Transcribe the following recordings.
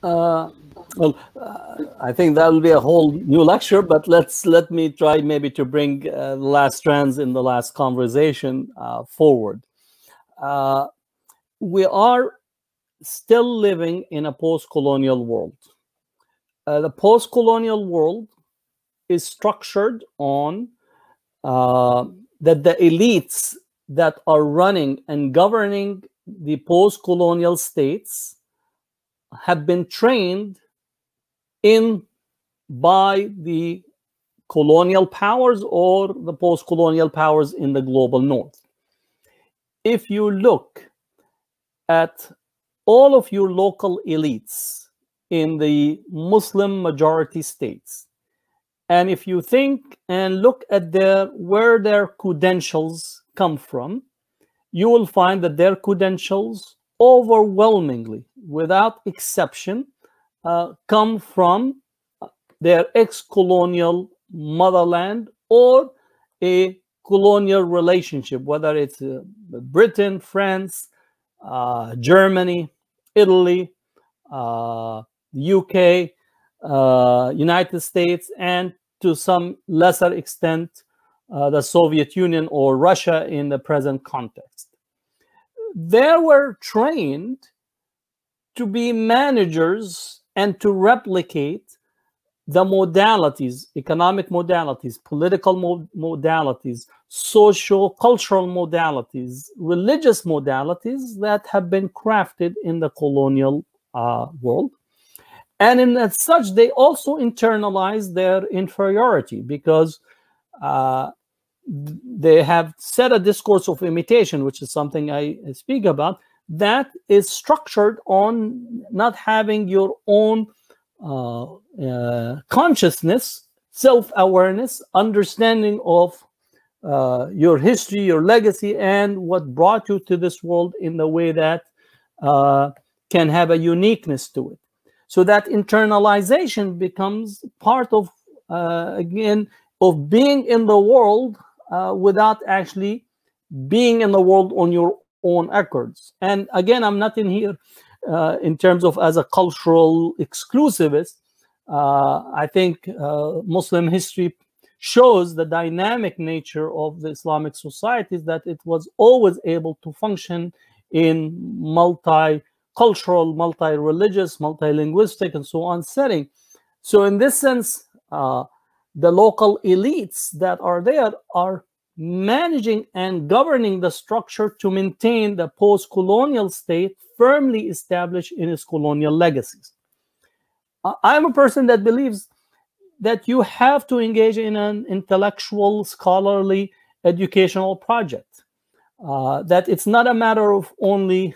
I think that will be a whole new lecture, but let me try maybe to bring the last strands in the last conversation forward. We are still living in a post-colonial world. The post-colonial world is structured on that the elites that are running and governing the post-colonial states have been trained in by the colonial powers or the post-colonial powers in the global north. If you look at all of your local elites in the Muslim majority states, and if you think and look at where their credentials come from, you will find that their credentials overwhelmingly, without exception, come from their ex-colonial motherland or a colonial relationship, whether it's Britain, France, Germany, Italy, UK, United States, and to some lesser extent, the Soviet Union or Russia in the present context. They were trained to be managers and to replicate the modalities, economic modalities, political modalities, socio-cultural modalities, religious modalities that have been crafted in the colonial world. And in as such, they also internalize their inferiority because they have set a discourse of imitation, which is something I speak about, that is structured on not having your own consciousness, self-awareness, understanding of your history, your legacy, and what brought you to this world in the way that can have a uniqueness to it. So that internalization becomes part of, again, of being in the world without actually being in the world on your own accords. And again, I'm not in here in terms of as a cultural exclusivist. I think Muslim history shows the dynamic nature of the Islamic societies, that it was always able to function in multi-cultural, multi-religious, multi-linguistic, and so on setting. So in this sense, the local elites that are there are managing and governing the structure to maintain the post-colonial state firmly established in its colonial legacies. I'm a person that believes that you have to engage in an intellectual, scholarly, educational project. That it's not a matter of only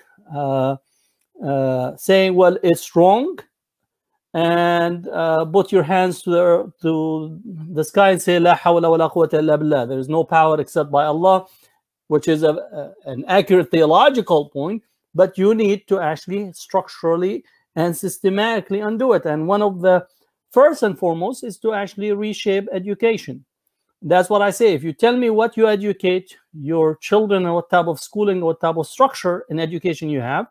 saying, well, it's wrong, and put your hands to the sky and say, La hawla wa la quwwata illa billah. There is no power except by Allah, which is an accurate theological point, but you need to actually structurally and systematically undo it. And one of the first and foremost is to actually reshape education. That's what I say. If you tell me what you educate your children and what type of schooling, what type of structure in education you have,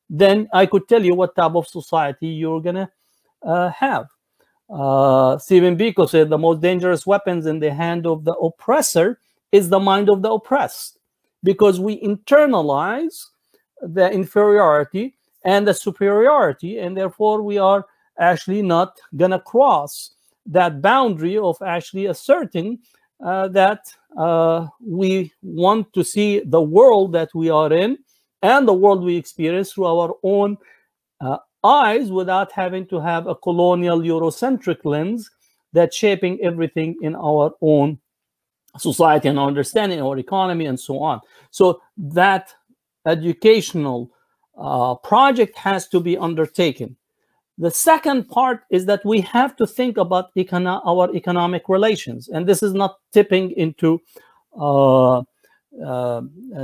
then I could tell you what type of society you're going to have. Stephen Biko said the most dangerous weapons in the hand of the oppressor is the mind of the oppressed, because we internalize the inferiority and the superiority, and therefore we are actually not going to cross that boundary of actually asserting that we want to see the world that we are in and the world we experience through our own eyes, without having to have a colonial Eurocentric lens that's shaping everything in our own society and understanding our economy and so on. So that educational project has to be undertaken. The second part is that we have to think about our economic relations. And this is not tipping into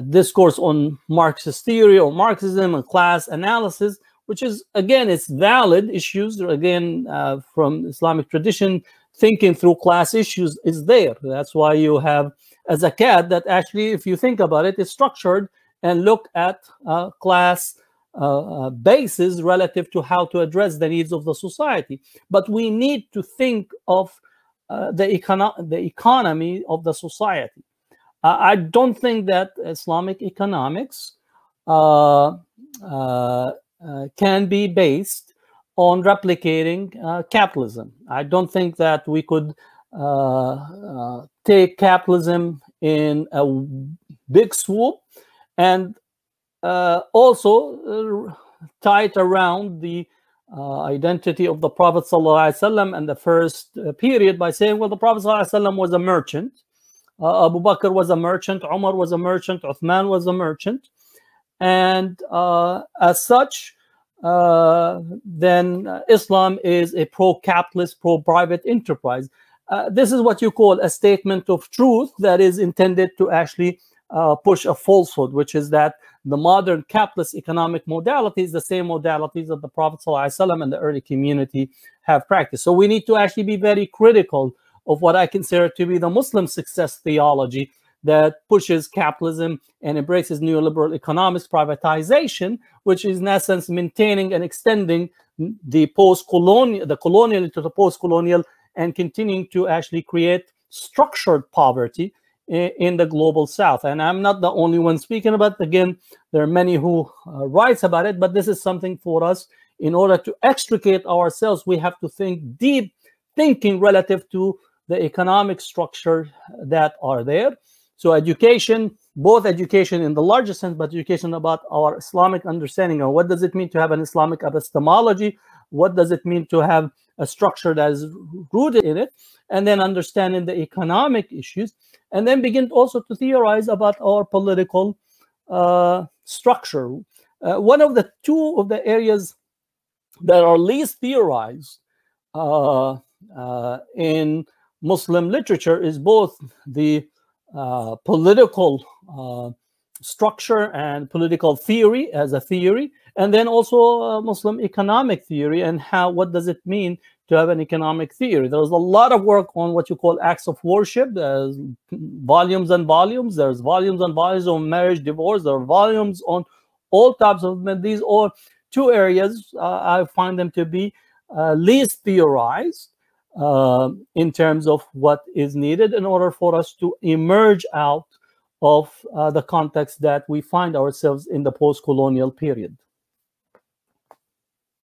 discourse on Marxist theory or Marxism and class analysis, which is, again, it's valid issues. Again, from Islamic tradition, thinking through class issues is there. That's why you have a zakat that actually, if you think about it, is structured and look at class basis relative to how to address the needs of the society. But we need to think of the economy of the society. I don't think that Islamic economics can be based on replicating capitalism. I don't think that we could take capitalism in a big swoop and also tie it around the identity of the Prophet ﷺ and the first period by saying, well, the Prophet ﷺ was a merchant, Abu Bakr was a merchant, Umar was a merchant, Uthman was a merchant, and as such, then Islam is a pro-capitalist, pro-private enterprise. This is what you call a statement of truth that is intended to actually push a falsehood, which is that the modern capitalist economic modality is the same modalities that the Prophet ﷺ and the early community have practiced. So we need to actually be very critical of what I consider to be the Muslim success theology that pushes capitalism and embraces neoliberal economics, privatization, which is in essence maintaining and extending the post-colonial, the colonial into the post-colonial, and continuing to actually create structured poverty in the global South. And I'm not the only one speaking about it. Again, there are many who writes about it, but this is something for us. In order to extricate ourselves, we have to think deep thinking relative to the economic structure that are there. So education, both education in the larger sense, but education about our Islamic understanding, or what does it mean to have an Islamic epistemology? What does it mean to have a structure that is rooted in it? And then understanding the economic issues, and then begin also to theorize about our political structure. One of the two of the areas that are least theorized in Muslim literature is both the political structure and political theory as a theory, and then also Muslim economic theory and what does it mean to have an economic theory. There's a lot of work on what you call acts of worship. There's volumes and volumes. There's volumes and volumes on marriage, divorce. There are volumes on all types of, these are two areas I find them to be least theorized in terms of what is needed in order for us to emerge out of the context that we find ourselves in the post-colonial period.